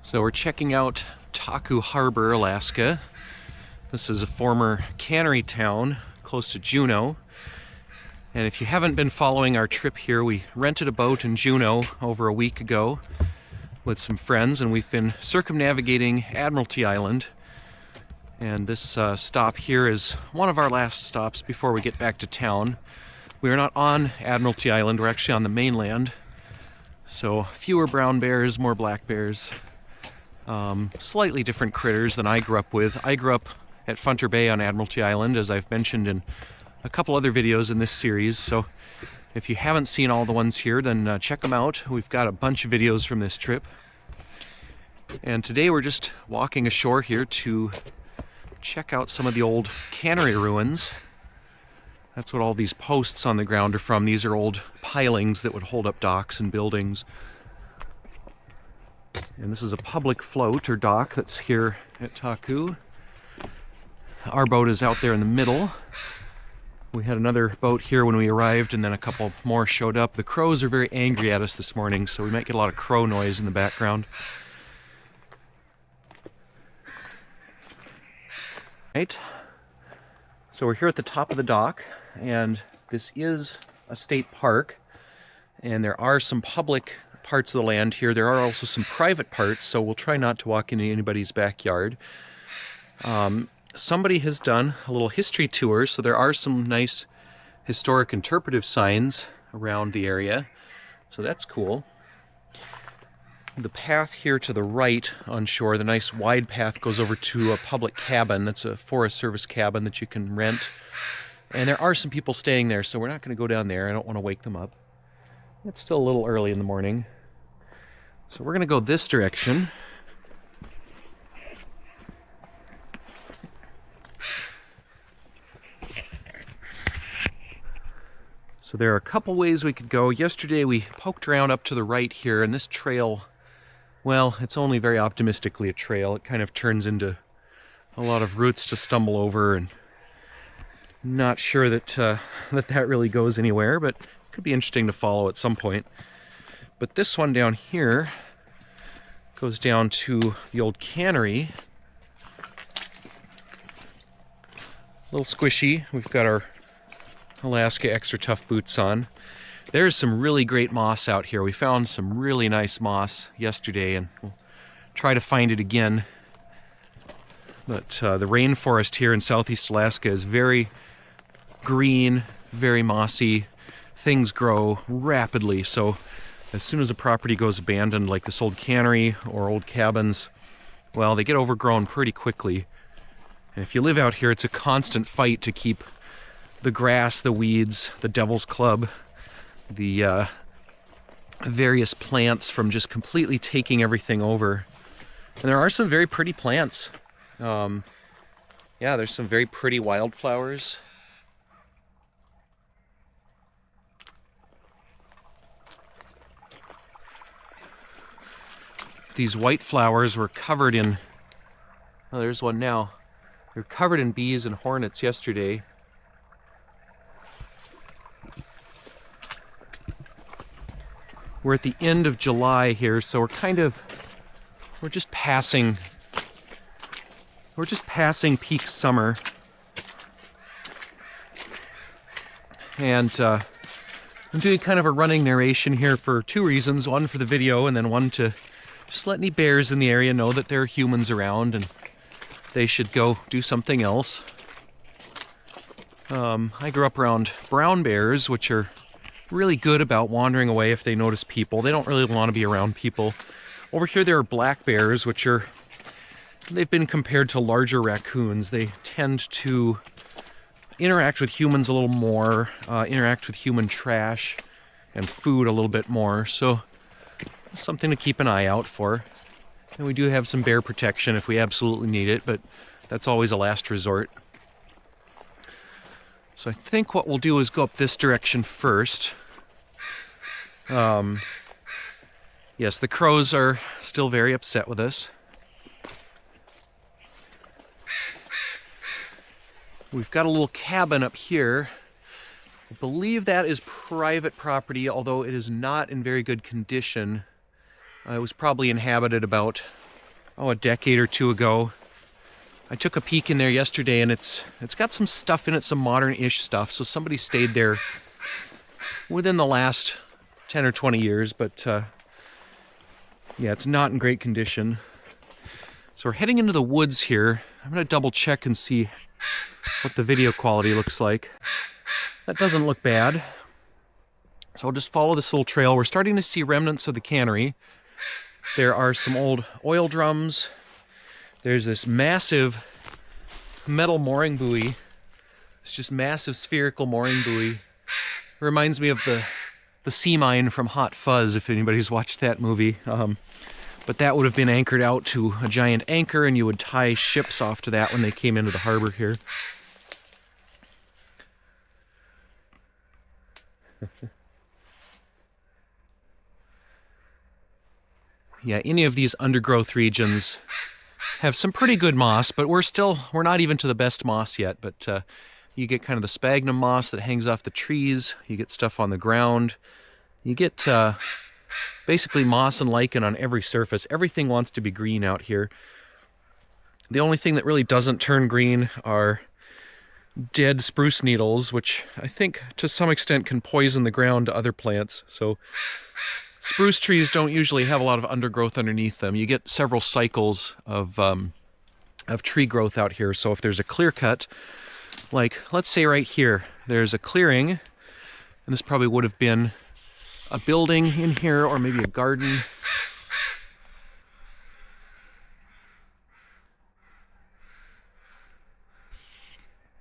So we're checking out Taku Harbor, Alaska. This is a former cannery town close to Juneau. And if you haven't been following our trip here, we rented a boat in Juneau over a week ago with some friends, and we've been circumnavigating Admiralty Island. And this stop here is one of our last stops before we get back to town. We are not on Admiralty Island, we're actually on the mainland. So fewer brown bears, more black bears. Slightly different critters than I grew up with. I grew up at Funter Bay on Admiralty Island, as I've mentioned in a couple other videos in this series. So if you haven't seen all the ones here, then check them out. We've got a bunch of videos from this trip. And today we're just walking ashore here to check out some of the old cannery ruins. That's what all these posts on the ground are from. These are old pilings that would hold up docks and buildings. And this is a public float or dock that's here at Taku. Our boat is out there in the middle. We had another boat here when we arrived, and then a couple more showed up. The crows are very angry at us this morning, so we might get a lot of crow noise in the background. Right. So we're here at the top of the dock, and this is a state park, and there are some public parts of the land here. There are also some private parts, so we'll try not to walk into anybody's backyard. Somebody has done a little history tour, so there are some nice historic interpretive signs around the area, so that's cool. The path here to the right on shore, the nice wide path, goes over to a public cabin. That's a Forest Service cabin that you can rent. And there are some people staying there, so we're not going to go down there. I don't want to wake them up. It's still a little early in the morning. So we're going to go this direction. So there are a couple ways we could go. Yesterday we poked around up to the right here, and this trail, well, it's only very optimistically a trail. It kind of turns into a lot of roots to stumble over, and not sure that that really goes anywhere, but it could be interesting to follow at some point. But this one down here goes down to the old cannery. A little squishy. We've got our Alaska Extra Tough boots on. There's some really great moss out here. We found some really nice moss yesterday, and we'll try to find it again. But the rainforest here in southeast Alaska is very green, very mossy. Things grow rapidly, so as soon as a property goes abandoned, like this old cannery or old cabins, well, they get overgrown pretty quickly. And if you live out here, it's a constant fight to keep the grass, the weeds, the devil's club, the various plants from just completely taking everything over. And there are some very pretty plants. Yeah, there's some very pretty wildflowers. These white flowers were covered in, oh, there's one now. They were covered in bees and hornets yesterday. We're at the end of July here, so we're just passing peak summer. And I'm doing kind of a running narration here for two reasons. One for the video, and then one to just let any bears in the area know that there are humans around and they should go do something else. I grew up around brown bears, which are really good about wandering away if they notice people. They don't really want to be around people. Over here there are black bears, they've been compared to larger raccoons. They tend to interact with humans a little more, interact with human trash and food a little bit more, so something to keep an eye out for. And we do have some bear protection if we absolutely need it, but that's always a last resort. So I think what we'll do is go up this direction first. Yes, the crows are still very upset with us. We've got a little cabin up here. I believe that is private property, although it is not in very good condition. It was probably inhabited about a decade or two ago. I took a peek in there yesterday, and it's got some stuff in it, some modern-ish stuff. So somebody stayed there within the last 10 or 20 years, but yeah, it's not in great condition. So we're heading into the woods here. I'm going to double check and see what the video quality looks like. That doesn't look bad. So I'll just follow this little trail. We're starting to see remnants of the cannery. There are some old oil drums. There's this massive metal mooring buoy. It's just massive spherical mooring buoy. It reminds me of the sea mine from Hot Fuzz, if anybody's watched that movie. But that would have been anchored out to a giant anchor, and you would tie ships off to that when they came into the harbor here. Yeah, any of these undergrowth regions have some pretty good moss, but we're not even to the best moss yet. But you get kind of the sphagnum moss that hangs off the trees. You get stuff on the ground. You get basically moss and lichen on every surface. Everything wants to be green out here. The only thing that really doesn't turn green are dead spruce needles, which I think to some extent can poison the ground to other plants. So spruce trees don't usually have a lot of undergrowth underneath them. You get several cycles of tree growth out here. So if there's a clear cut, like let's say right here, there's a clearing, and this probably would have been a building in here or maybe a garden.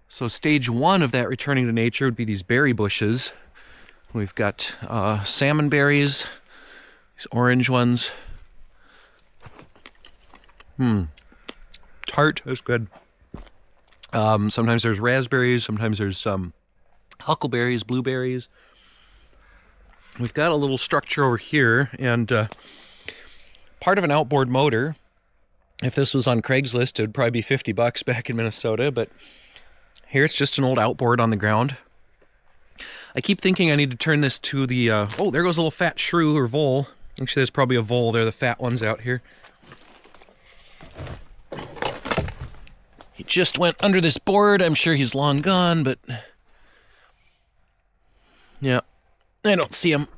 So stage one of that returning to nature would be these berry bushes. We've got salmon berries, these orange ones. Tart, that's good. Sometimes there's raspberries, sometimes there's huckleberries, blueberries. We've got a little structure over here, and part of an outboard motor. If this was on Craigslist, it would probably be $50 back in Minnesota, but here it's just an old outboard on the ground. I keep thinking I need to turn this to the, oh, there goes a little fat shrew or vole. Actually, there's probably a vole. They're the fat ones out here. He just went under this board. I'm sure he's long gone, but yeah, I don't see him.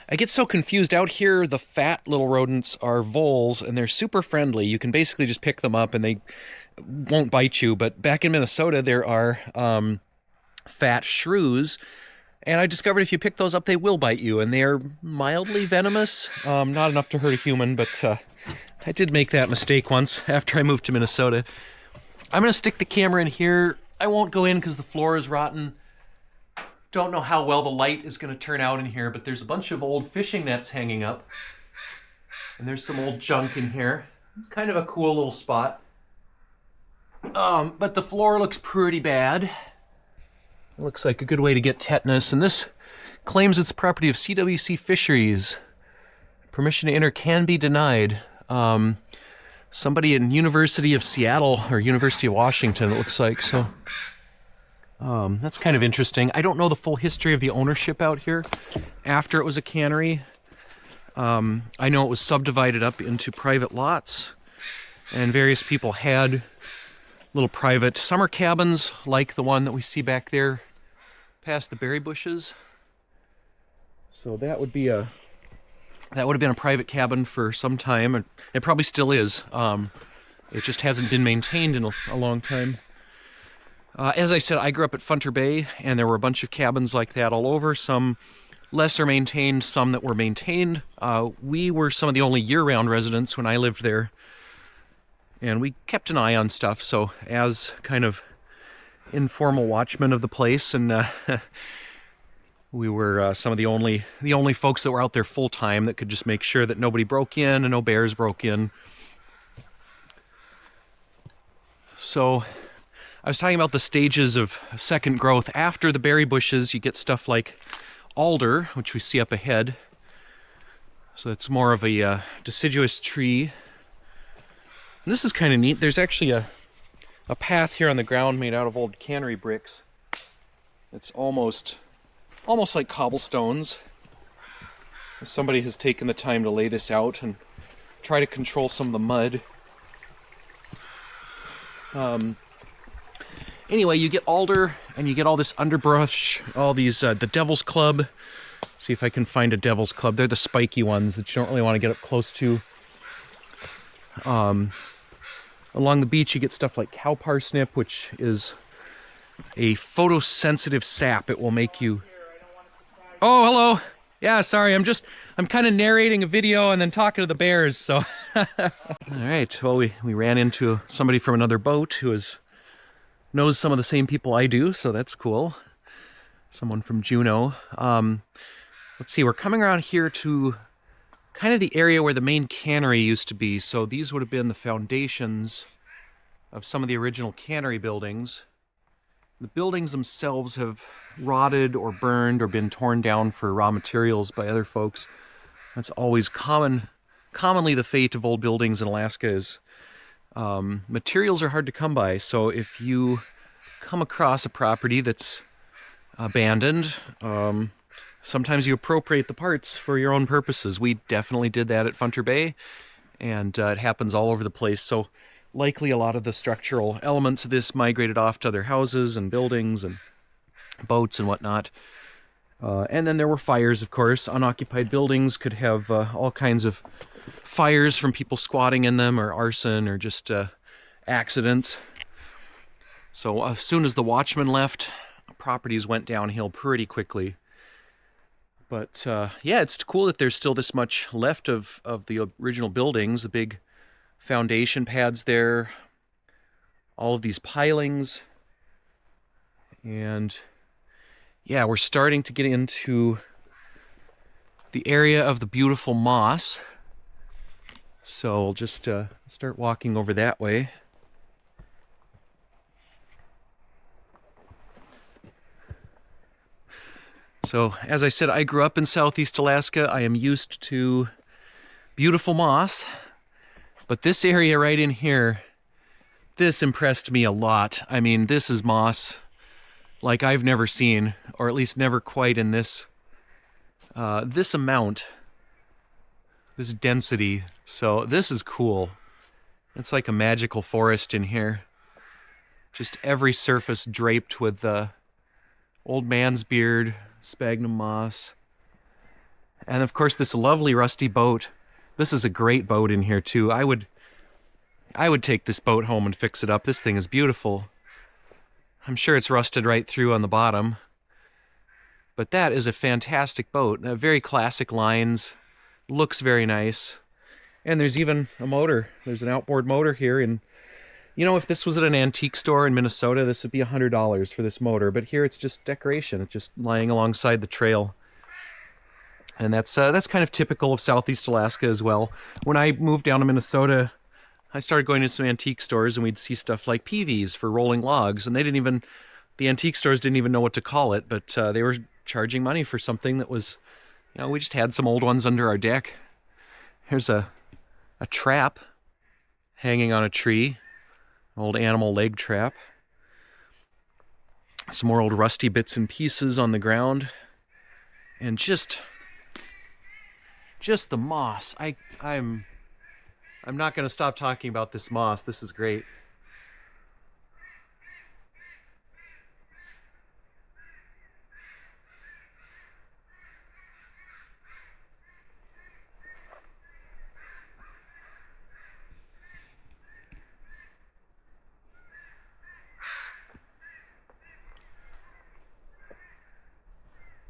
I get so confused. Out here, the fat little rodents are voles, and they're super friendly. You can basically just pick them up, and they won't bite you. But back in Minnesota, there are fat shrews, and I discovered if you pick those up, they will bite you, and they are mildly venomous. Not enough to hurt a human, but I did make that mistake once after I moved to Minnesota. I'm going to stick the camera in here. I won't go in because the floor is rotten. Don't know how well the light is going to turn out in here, but there's a bunch of old fishing nets hanging up. And there's some old junk in here. It's kind of a cool little spot. But the floor looks pretty bad. It looks like a good way to get tetanus. And this claims it's property of CWC Fisheries. Permission to enter can be denied. Somebody in University of Seattle or University of Washington, it looks like. So that's kind of interesting. I don't know the full history of the ownership out here after it was a cannery. I know it was subdivided up into private lots, and various people had little private summer cabins like the one that we see back there past the berry bushes. So that would be that would have been a private cabin for some time, and it probably still is. It just hasn't been maintained in a long time. As I said, I grew up at Funter Bay, and there were a bunch of cabins like that all over, some lesser maintained, some that were maintained. We were some of the only year-round residents when I lived there, and we kept an eye on stuff, so as kind of informal watchmen of the place, and we were some of the only folks that were out there full-time that could just make sure that nobody broke in and no bears broke in. So I was talking about the stages of second growth. After the berry bushes, you get stuff like alder, which we see up ahead. So that's more of a deciduous tree. And this is kind of neat. There's actually a path here on the ground made out of old cannery bricks. It's almost like cobblestones. Somebody has taken the time to lay this out, and try to control some of the mud. Anyway, you get alder, and you get all this underbrush, all these, the Devil's Club. See if I can find a Devil's Club. They're the spiky ones that you don't really want to get up close to. Along the beach, you get stuff like cow parsnip, which is a photosensitive sap. It will make you... Oh, hello! Yeah, sorry, I'm kind of narrating a video and then talking to the bears, so... Alright, well, we ran into somebody from another boat who knows some of the same people I do, so that's cool. Someone from Juneau. Let's see, we're coming around here to kind of the area where the main cannery used to be. So these would have been the foundations of some of the original cannery buildings. The buildings themselves have rotted or burned or been torn down for raw materials by other folks. That's always commonly the fate of old buildings in Alaska is materials are hard to come by. So if you come across a property that's abandoned, sometimes you appropriate the parts for your own purposes. We definitely did that at Funter Bay, and it happens all over the place. So likely a lot of the structural elements of this migrated off to other houses and buildings and boats and whatnot. And then there were fires, of course. Unoccupied buildings could have all kinds of fires from people squatting in them, or arson, or just accidents. So as soon as the watchman left, properties went downhill pretty quickly. But yeah, it's cool that there's still this much left of the original buildings, the big foundation pads there, all of these pilings. And yeah, we're starting to get into the area of the beautiful moss. So we'll just start walking over that way. So, as I said, I grew up in Southeast Alaska. I am used to beautiful moss. But this area right in here, this impressed me a lot. I mean, this is moss like I've never seen, or at least never quite in this amount, this density. So this is cool. It's like a magical forest in here. Just every surface draped with old man's beard, sphagnum moss. And of course this lovely rusty boat. This is a great boat in here too. I would take this boat home and fix it up. This thing is beautiful. I'm sure it's rusted right through on the bottom. But that is a fantastic boat. Very classic lines. Looks very nice. And there's even a motor. There's an outboard motor here. And you know, if this was at an antique store in Minnesota, this would be $100 for this motor. But here it's just decoration. It's just lying alongside the trail. And that's kind of typical of Southeast Alaska as well. When I moved down to Minnesota, I started going to some antique stores, and we'd see stuff like PVs for rolling logs, and the antique stores didn't even know what to call it, but they were charging money for something that was, you know, we just had some old ones under our deck. Here's a trap hanging on a tree, an old animal leg trap. Some more old rusty bits and pieces on the ground, and just the moss. I'm not going to stop talking about this moss. This is great.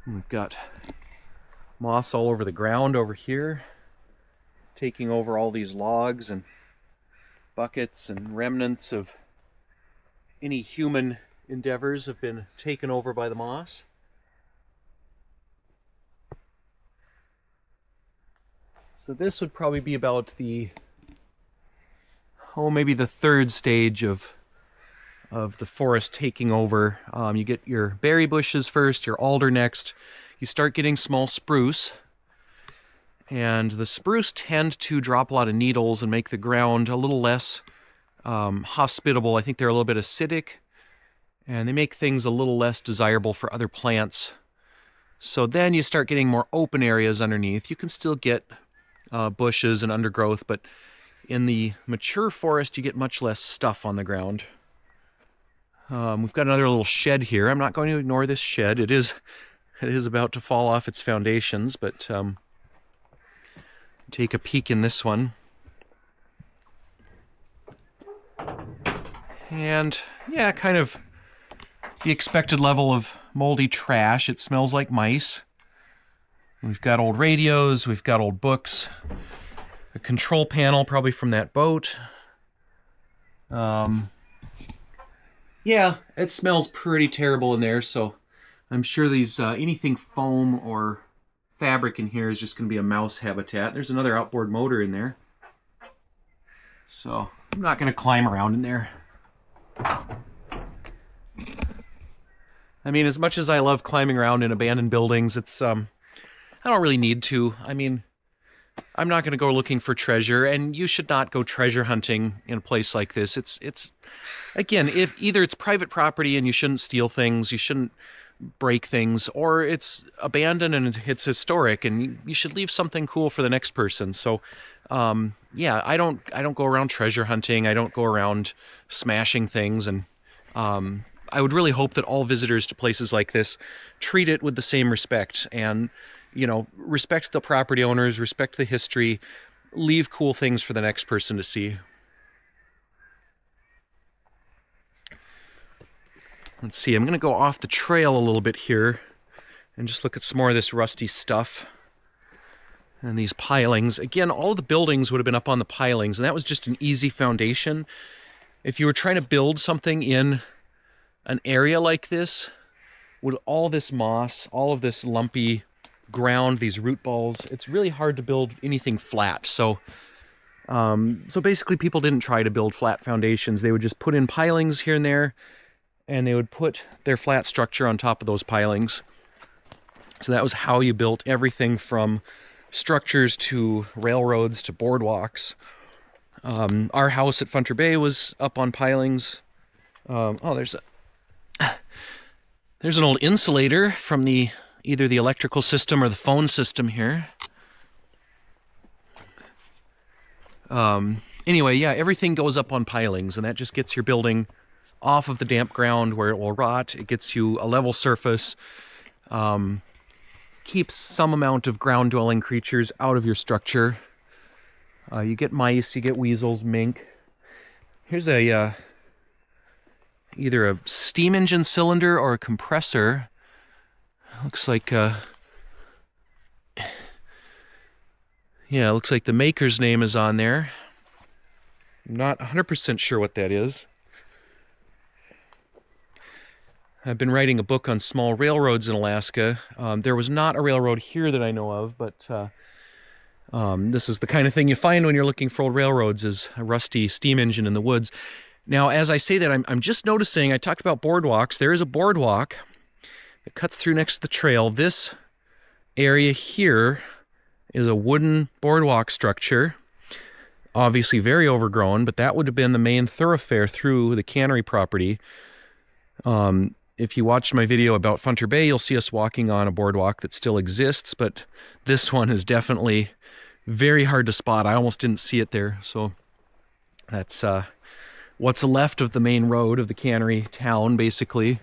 We've got moss all over the ground over here, taking over all these logs and buckets, and remnants of any human endeavors have been taken over by the moss. So this would probably be about maybe the third stage of the forest taking over. You get your berry bushes first, your alder next. You start getting small spruce. And the spruce tend to drop a lot of needles and make the ground a little less hospitable. I think they're a little bit acidic, and they make things a little less desirable for other plants. So then you start getting more open areas underneath. You can still get bushes and undergrowth, but in the mature forest you get much less stuff on the ground. We've got another little shed here. I'm not going to ignore this shed. It is about to fall off its foundations, but take a peek in this one. And yeah, kind of the expected level of moldy trash. It smells like mice. We've got old radios, we've got old books, a control panel probably from that boat. Yeah, it smells pretty terrible in there, so I'm sure these anything foam or fabric in here is just going to be a mouse habitat. There's another outboard motor in there. So I'm not going to climb around in there. I mean, as much as I love climbing around in abandoned buildings, it's I don't really need to. I mean, I'm not going to go looking for treasure, and you should not go treasure hunting in a place like this. It's again, if either it's private property and you shouldn't steal things, you shouldn't break things, or it's abandoned and it's historic and you should leave something cool for the next person. So yeah, I don't go around treasure hunting. I don't go around smashing things, and I would really hope that all visitors to places like this treat it with the same respect, and respect the property owners, respect the history, leave cool things for the next person to see. Let's see, I'm going to go off the trail a little bit here and just look at some more of this rusty stuff. And these pilings. Again, all of the buildings would have been up on the pilings, and that was just an easy foundation. If you were trying to build something in an area like this, with all this moss, all of this lumpy ground, these root balls, it's really hard to build anything flat. So basically people didn't try to build flat foundations. They would just put in pilings here and there, and they would put their flat structure on top of those pilings. So that was how you built everything from structures to railroads to boardwalks. Our house at Funter Bay was up on pilings. There's an old insulator from either the electrical system or the phone system here. Anyway, yeah, everything goes up on pilings, and that just gets your building off of the damp ground where it will rot. It gets you a level surface, keeps some amount of ground-dwelling creatures out of your structure. You get mice, you get weasels, mink. Here's either a steam engine cylinder or a compressor. Looks like looks like the maker's name is on there. I'm not 100% sure what that is. I've been writing a book on small railroads in Alaska. There was not a railroad here that I know of, but this is the kind of thing you find when you're looking for old railroads, is a rusty steam engine in the woods. Now, as I say that, I'm just noticing, I talked about boardwalks. There is a boardwalk that cuts through next to the trail. This area here is a wooden boardwalk structure, obviously very overgrown, but that would have been the main thoroughfare through the Cannery property. If you watched my video about Funter Bay, you'll see us walking on a boardwalk that still exists, but this one is definitely very hard to spot. I almost didn't see it there, so that's what's left of the main road of the Cannery town, basically.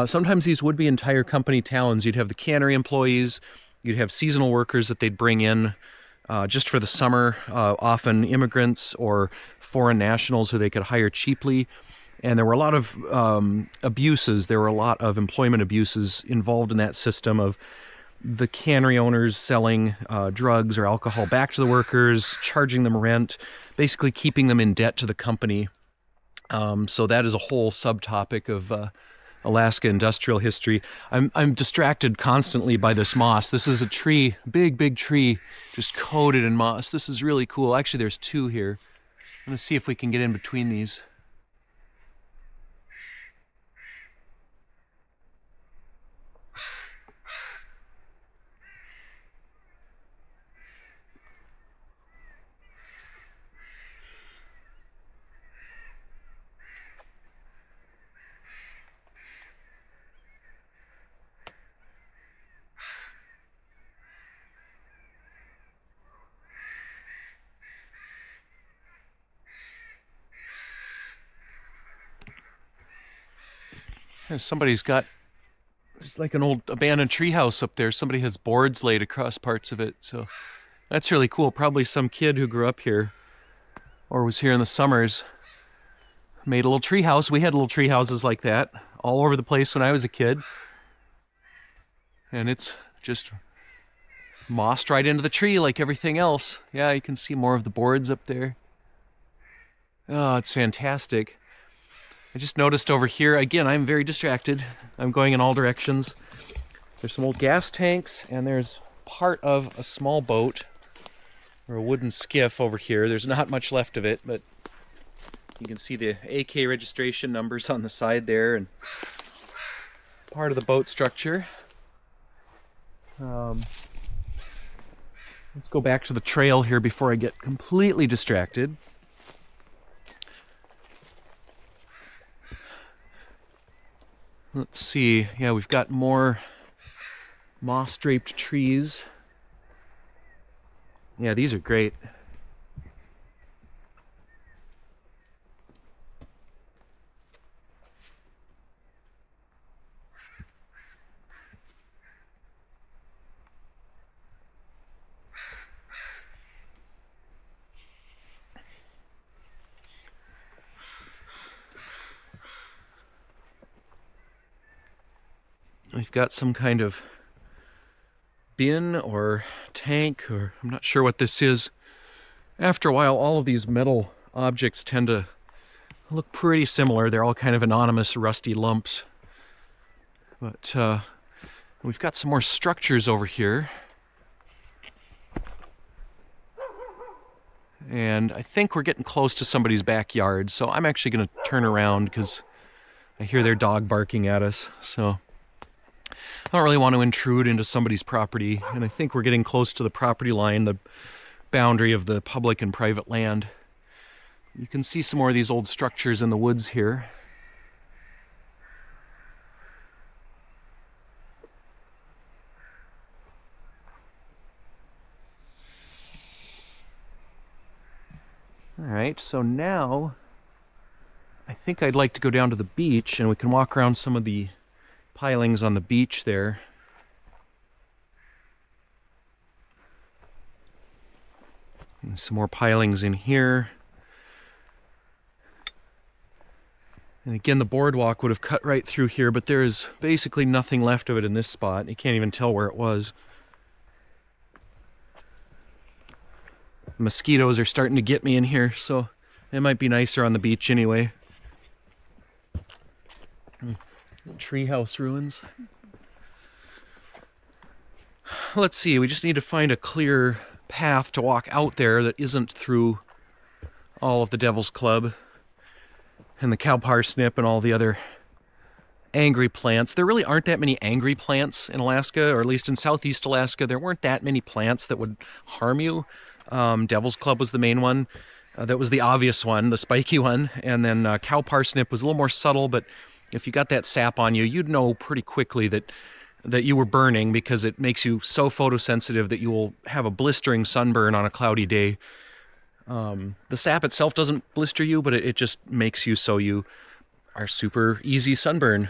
Sometimes these would be entire company towns. You'd have the Cannery employees, you'd have seasonal workers that they'd bring in just for the summer, often immigrants or foreign nationals who they could hire cheaply. And there were a lot of abuses. There were a lot of employment abuses involved in that system of the cannery owners selling drugs or alcohol back to the workers, charging them rent, basically keeping them in debt to the company. So that is a whole subtopic of Alaska industrial history. I'm distracted constantly by this moss. This is a tree, big tree, just coated in moss. This is really cool. Actually, there's two here. I'm going to see if we can get in between these. Somebody's got, it's like an old abandoned treehouse up there. Somebody has boards laid across parts of it, so that's really cool. Probably some kid who grew up here or was here in the summers made a little tree house. We had little tree houses like that all over the place when I was a kid. And it's just mossed right into the tree like everything else. Yeah, you can see more of the boards up there. Oh, it's fantastic. I just noticed over here, again, I'm very distracted. I'm going in all directions. There's some old gas tanks, and there's part of a small boat or a wooden skiff over here. There's not much left of it, but you can see the AK registration numbers on the side there and part of the boat structure. Let's go back to the trail here before I get completely distracted. Let's see. Yeah, we've got more moss-draped trees. Yeah, these are great. We've got some kind of bin or tank, or I'm not sure what this is. After a while, all of these metal objects tend to look pretty similar. They're all kind of anonymous, rusty lumps. But we've got some more structures over here. And I think we're getting close to somebody's backyard, so I'm actually going to turn around because I hear their dog barking at us. So I don't really want to intrude into somebody's property, and I think we're getting close to the property line, the boundary of the public and private land. You can see some more of these old structures in the woods here. All right, so now I think I'd like to go down to the beach and we can walk around some of the pilings on the beach there. And some more pilings in here. And again, the boardwalk would have cut right through here, but there is basically nothing left of it in this spot. You can't even tell where it was. Mosquitoes are starting to get me in here, so it might be nicer on the beach anyway. Treehouse ruins. Let's see, we just need to find a clear path to walk out there that isn't through all of the Devil's Club and the cow parsnip and all the other angry plants. There really aren't that many angry plants in Alaska, or at least in southeast Alaska. There weren't that many plants that would harm you. Devil's Club was the main one. That was the obvious one, the spiky one. And then cow parsnip was a little more subtle, but if you got that sap on you, you'd know pretty quickly that you were burning, because it makes you so photosensitive that you will have a blistering sunburn on a cloudy day. The sap itself doesn't blister you, but it just makes you so you are super easy sunburn.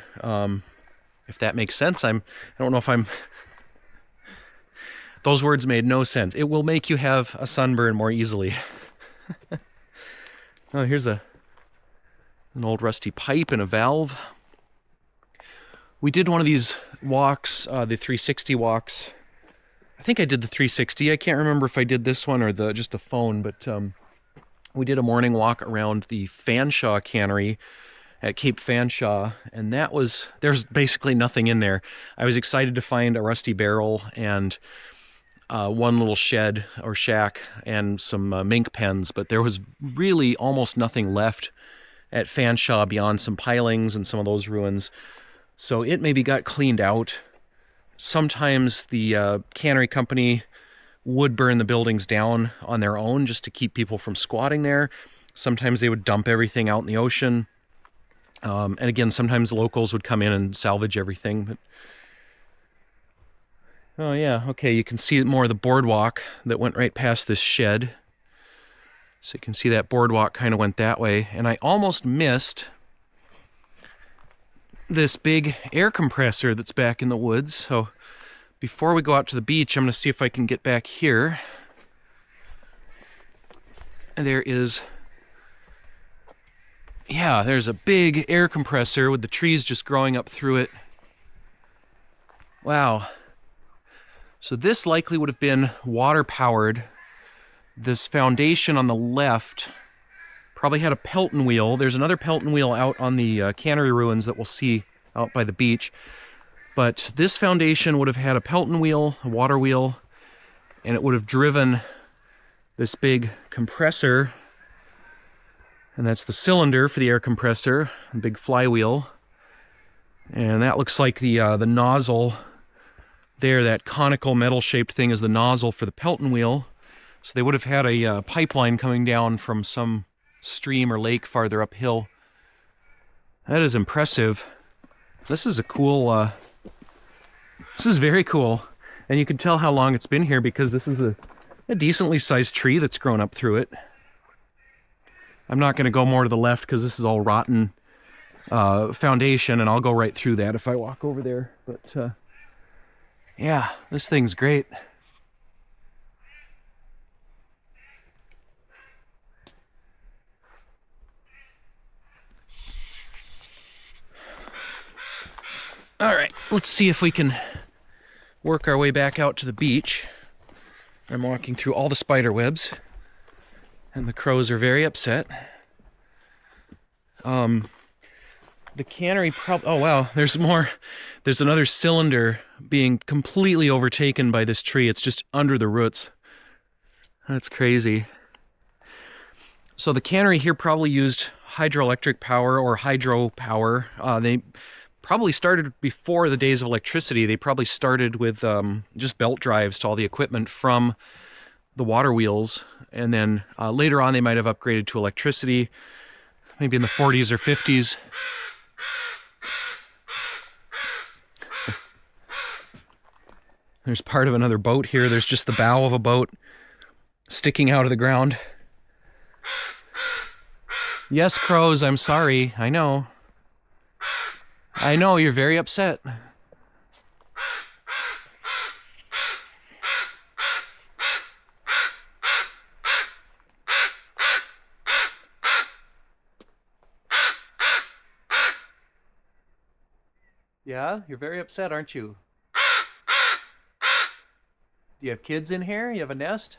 If that makes sense. I don't know if I'm... Those words made no sense. It will make you have a sunburn more easily. Oh, here's an old rusty pipe and a valve. We did one of these walks, the 360 walks. I think I did the 360. I can't remember if I did this one or just a phone, but we did a morning walk around the Fanshawe Cannery at Cape Fanshawe, and there's basically nothing in there. I was excited to find a rusty barrel and one little shed or shack and some mink pens, but there was really almost nothing left at Fanshawe beyond some pilings and some of those ruins. So it maybe got cleaned out. Sometimes the cannery company would burn the buildings down on their own just to keep people from squatting there. Sometimes they would dump everything out in the ocean. And again, sometimes locals would come in and salvage everything. But oh yeah, okay, you can see more of the boardwalk that went right past this shed. So you can see that boardwalk kind of went that way. And I almost missed this big air compressor that's back in the woods. So before we go out to the beach, I'm going to see if I can get back here. And there's a big air compressor with the trees just growing up through it. Wow. So this likely would have been water powered. This foundation on the left probably had a Pelton wheel. There's another Pelton wheel out on the Cannery ruins that we'll see out by the beach. But this foundation would have had a Pelton wheel, a water wheel, and it would have driven this big compressor. And that's the cylinder for the air compressor, a big flywheel. And that looks like the nozzle there, that conical metal-shaped thing is the nozzle for the Pelton wheel. So they would have had a pipeline coming down from some stream or lake farther uphill. That is impressive. This is a cool, this is very cool. And you can tell how long it's been here because this is a decently sized tree that's grown up through it. I'm not going to go more to the left because this is all rotten foundation, and I'll go right through that if I walk over there. But yeah, this thing's great. All right, let's see if we can work our way back out to the beach. I'm walking through all the spider webs, and the crows are very upset. The cannery oh wow, there's more. There's another cylinder being completely overtaken by this tree. It's just under the roots. That's crazy. So the cannery here probably used hydroelectric power or hydropower. They probably started before the days of electricity. They probably started with just belt drives to all the equipment from the water wheels, and then later on they might have upgraded to electricity, maybe in the 40s or 50s. There's part of another boat here. There's just the bow of a boat sticking out of the ground. Yes, crows, I'm sorry. I know. I know, you're very upset. Yeah, you're very upset, aren't you? Do you have kids in here? You have a nest?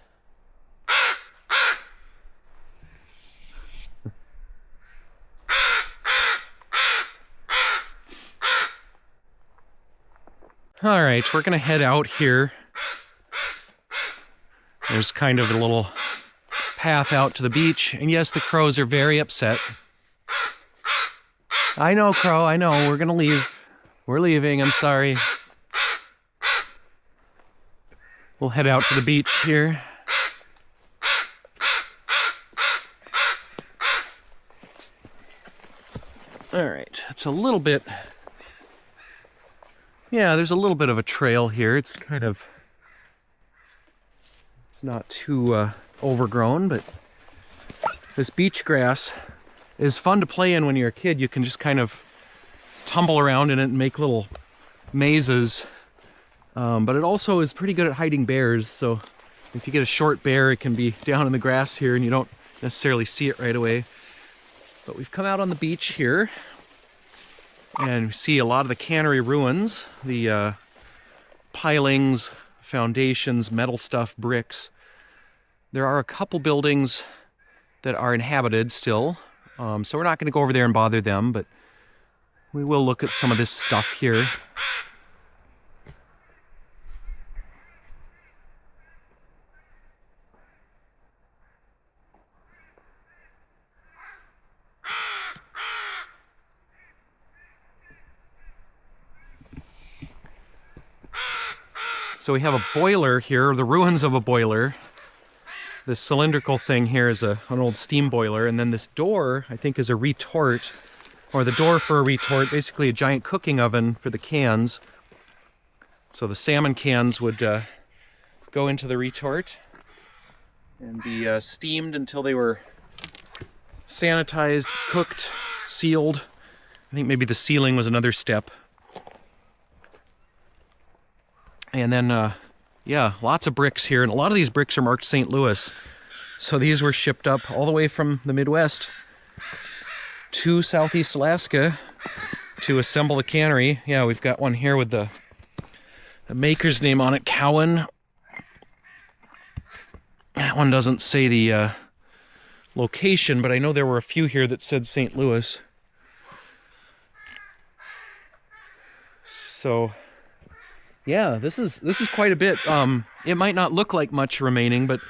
All right, we're gonna head out here. There's kind of a little path out to the beach, and yes, the crows are very upset. I know, Crow, I know, we're gonna leave. We're leaving, I'm sorry. We'll head out to the beach here. All right, it's a little bit... Yeah, there's a little bit of a trail here. It's kind of... It's not too overgrown, but this beach grass is fun to play in when you're a kid. You can just kind of tumble around in it and make little mazes. But it also is pretty good at hiding bears, so if you get a short bear, it can be down in the grass here and you don't necessarily see it right away. But we've come out on the beach here, and we see a lot of the cannery ruins, the pilings, foundations, metal stuff, bricks. There are a couple buildings that are inhabited still, so we're not going to go over there and bother them, but we will look at some of this stuff here. So we have a boiler here, the ruins of a boiler. This cylindrical thing here is an old steam boiler, and then this door, I think, is a retort, or the door for a retort, basically a giant cooking oven for the cans. So the salmon cans would go into the retort and be steamed until they were sanitized, cooked, sealed. think maybe the ceiling was another step. And then, yeah, lots of bricks here. And a lot of these bricks are marked St. Louis. So these were shipped up all the way from the Midwest to Southeast Alaska to assemble the cannery. Yeah, we've got one here with the maker's name on it, Cowan. That one doesn't say the location, but I know there were a few here that said St. Louis. So, yeah, this is quite a bit. It might not look like much remaining, but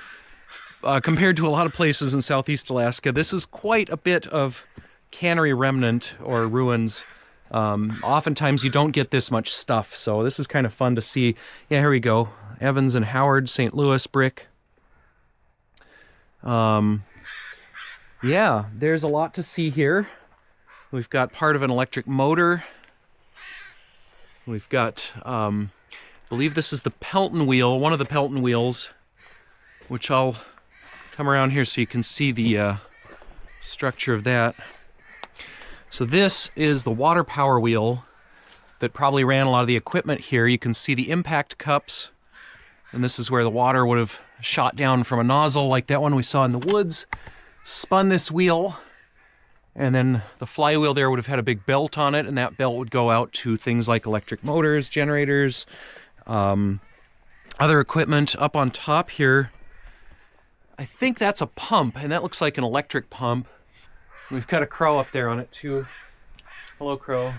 compared to a lot of places in Southeast Alaska, this is quite a bit of cannery remnant or ruins. Oftentimes you don't get this much stuff, so this is kind of fun to see. Yeah, here we go. Evans and Howard, St. Louis brick. Yeah, there's a lot to see here. We've got part of an electric motor. We've got, I believe this is the Pelton wheel, one of the Pelton wheels, which I'll come around here so you can see the structure of that. So this is the water power wheel that probably ran a lot of the equipment here. You can see the impact cups, and this is where the water would have shot down from a nozzle like that one we saw in the woods, spun this wheel, and then the flywheel there would have had a big belt on it, and that belt would go out to things like electric motors, generators, other equipment. Up on top here, I think that's a pump, and that looks like an electric pump. We've got a crow up there on it too. Hello, crow.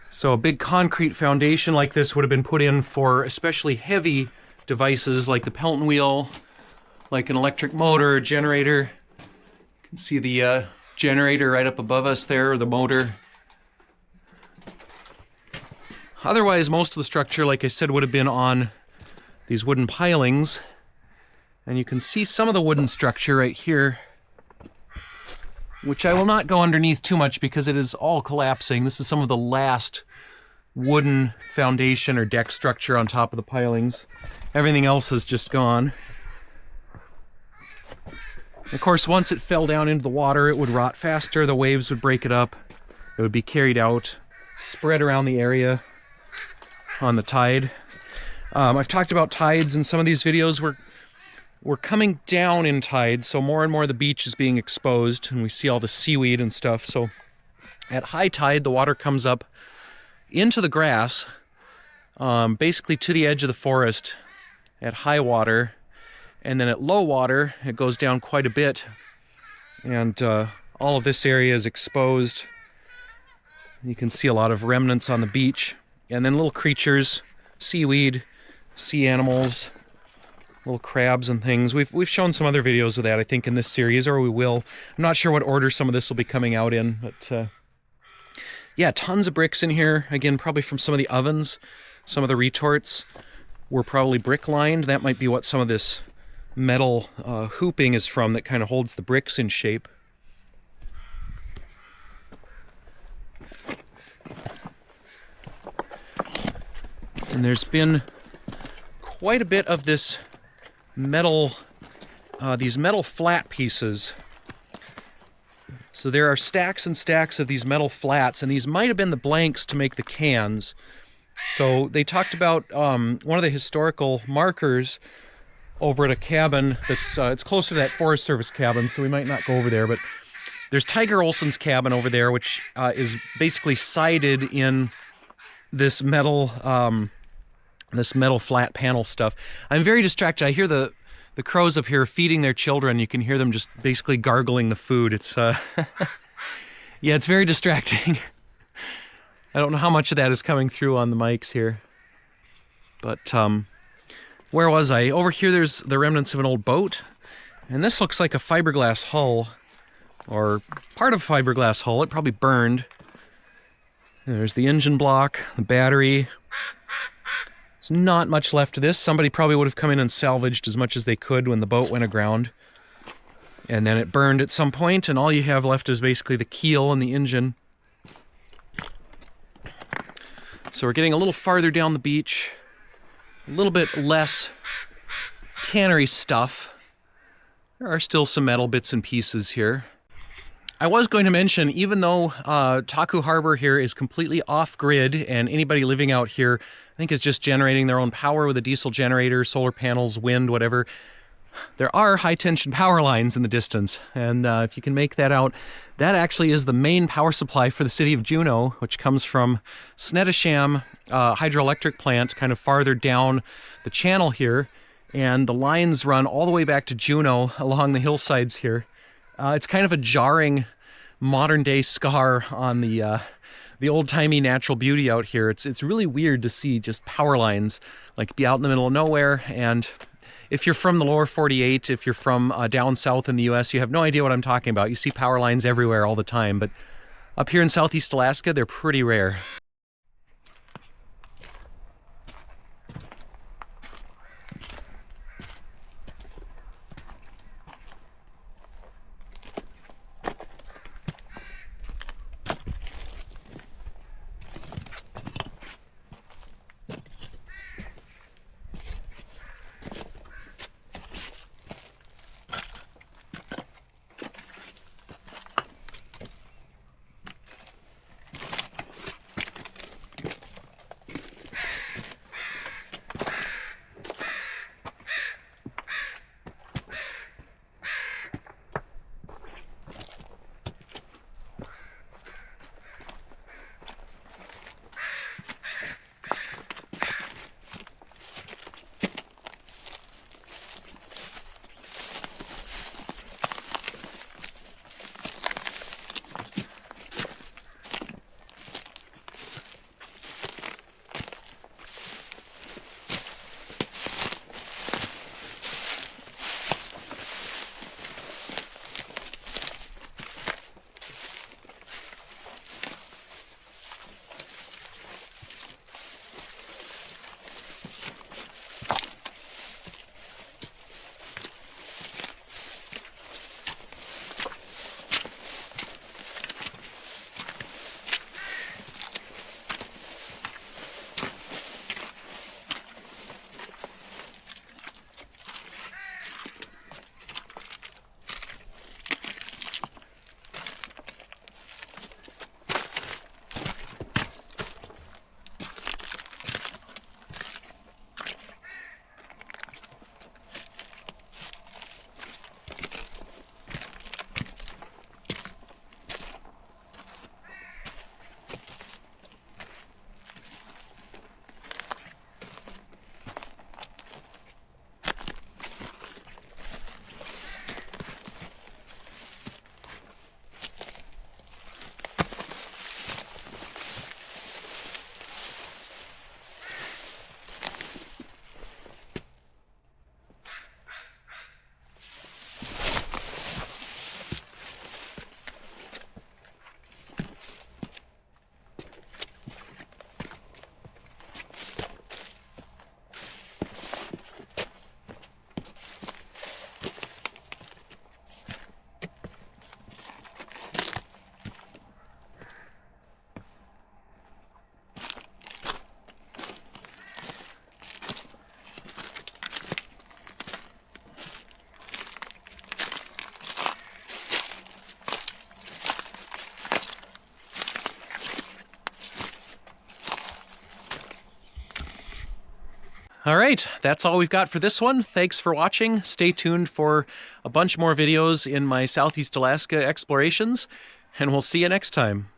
So a big concrete foundation like this would have been put in for especially heavy devices like the Pelton wheel, like an electric motor, generator. You can see the generator right up above us there, or the motor. Otherwise, most of the structure, like I said, would have been on these wooden pilings. And you can see some of the wooden structure right here, which I will not go underneath too much because it is all collapsing. This is some of the last wooden foundation or deck structure on top of the pilings. Everything else has just gone. Of course, once it fell down into the water, it would rot faster. The waves would break it up. It would be carried out, spread around the area on the tide. I've talked about tides in some of these videos. We're coming down in tide, so more and more of the beach is being exposed, and we see all the seaweed and stuff. So at high tide, the water comes up into the grass, basically to the edge of the forest at high water, and then at low water, it goes down quite a bit, and all of this area is exposed. You can see a lot of remnants on the beach, and then little creatures, seaweed, sea animals, little crabs and things. We've shown some other videos of that, I think, in this series, or we will. I'm not sure what order some of this will be coming out in, but yeah, tons of bricks in here. Again, probably from some of the ovens. Some of the retorts were probably brick lined. That might be what some of this metal hooping is from that kind of holds the bricks in shape. And there's been quite a bit of this metal, these metal flat pieces. So there are stacks and stacks of these metal flats, and these might have been the blanks to make the cans. So they talked about one of the historical markers over at a cabin that's it's closer to that Forest Service cabin, so we might not go over there, but there's Tiger Olson's cabin over there, which is basically sided in this metal flat panel stuff. I'm very distracted. I hear the crows up here feeding their children. You can hear them just basically gargling the food. It's yeah, it's very distracting. I don't know how much of that is coming through on the mics here. But where was I? Over here there's the remnants of an old boat. And this looks like a fiberglass hull, or part of a fiberglass hull. It probably burned. There's the engine block, the battery. There's not much left of this. Somebody probably would have come in and salvaged as much as they could when the boat went aground. And then it burned at some point, and all you have left is basically the keel and the engine. So we're getting a little farther down the beach, a little bit less cannery stuff. There are still some metal bits and pieces here. I was going to mention, even though Taku Harbor here is completely off-grid and anybody living out here, I think, is just generating their own power with a diesel generator, solar panels, wind, whatever, there are high-tension power lines in the distance. And if you can make that out, that actually is the main power supply for the city of Juneau, which comes from Snettisham hydroelectric plant kind of farther down the channel here. And the lines run all the way back to Juneau along the hillsides here. It's kind of a jarring modern-day scar on the old-timey natural beauty out here. It's really weird to see just power lines like be out in the middle of nowhere. And if you're from the lower 48, if you're from down south in the U.S., you have no idea what I'm talking about. You see power lines everywhere all the time, but up here in Southeast Alaska, they're pretty rare. All right, that's all we've got for this one. Thanks for watching. Stay tuned for a bunch more videos in my Southeast Alaska explorations, and we'll see you next time.